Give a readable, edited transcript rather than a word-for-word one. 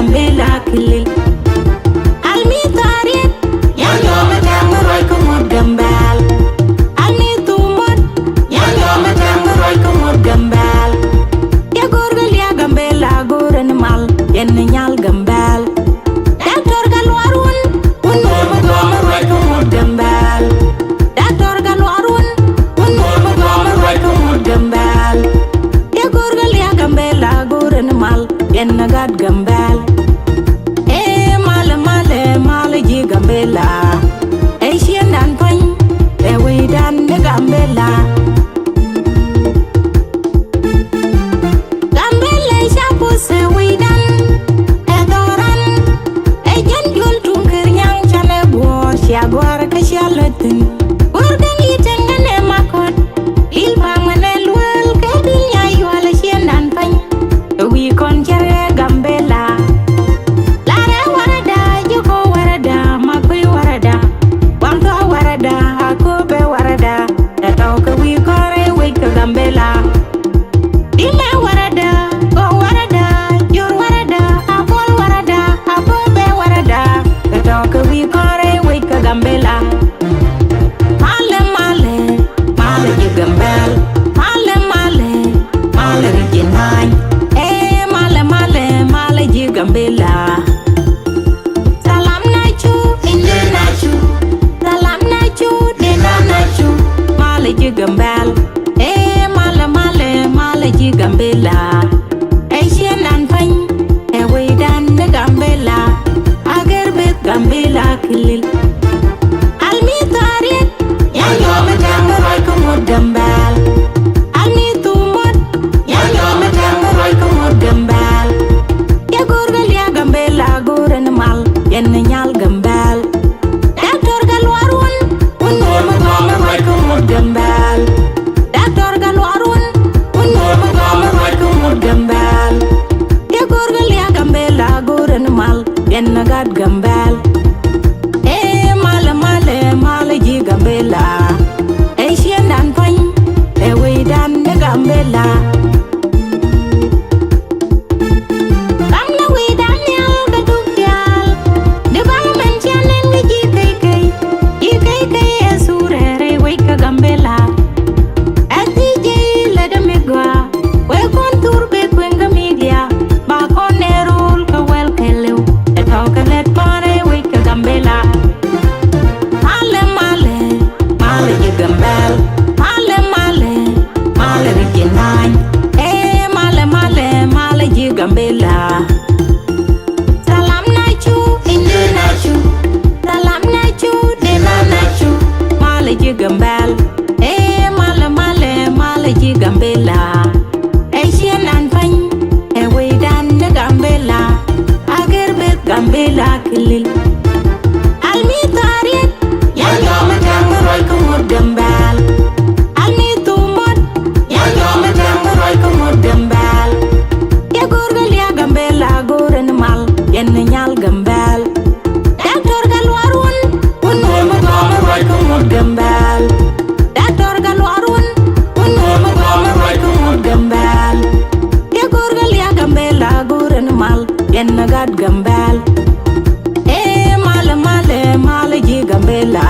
Gambella kilil almi tarit ya yo matang roy ko mod gambal almi tumot ya yo matang roy ko mod gambal ya gorgal ya Gambella goren mal yen nyal gambal doctor galwarun un mo goma roy ko mod gambal doctor galwarun un mo goma roy ko mod gambal ya gorgal ya Gambella goren mal yen nagat gambal ji Gambella ay sien dan pany e we dan de Gambella Gambella chapo se we dan e doran e jan jol tunker nyang chale bo sia gwar ka chalatin organ yiten ne makot il pangane lwel ke bil nya yole sien dan pany we kon chere Gambella Gambella dime warada go warada jur warada apol warada apobe warada katoka wi kore we ka Gambella male male male ji gambel male male male rijinai male male male ji Gambella salam nachu inde nachu salam nachu dena nachu male ji gambel ji Gambella ay sien dan pany e we dan de Gambella agar bet Gambella kilil almi tarit ya yo matang roy ko mod gambal almi tumot ya yo matang roy ko mod gambal ya gorgal ya Gambella goren mal yen nyal gambal doctor galwarun un mo goma roy ko mod gambal doctor galwarun gambal ya gorgal ya Gambella goren mal yen nagat gambal male male male ji Gambella ay sien dan pany e we dan de Gambella bang na we dan yal ga dukyal de bang men chanen ga ji kai e surere we ka Gambella ati je le de megwa we kon turbe kwenga media ba konerul ka wel kelew e toka let pare we ka Gambella male male male ji gambel male male male rijinai male male male ji Gambella salam nachu inde nachu salam nachu dena nachu male ji gambel male male male ji Gambella Gambella kilil almi tarit ya yo matang roy ko mod gambal almi tumot ya yo matang roy ko mod gambal ya gorgal ya Gambella goren mal yen nyal gambal doctor galwarun un mo goma roy ko mod gambal doctor galwarun un mo goma roy ko mod gambal ya gorgal ya Gambella goren mal yen nagat gambal male male male ji Gambella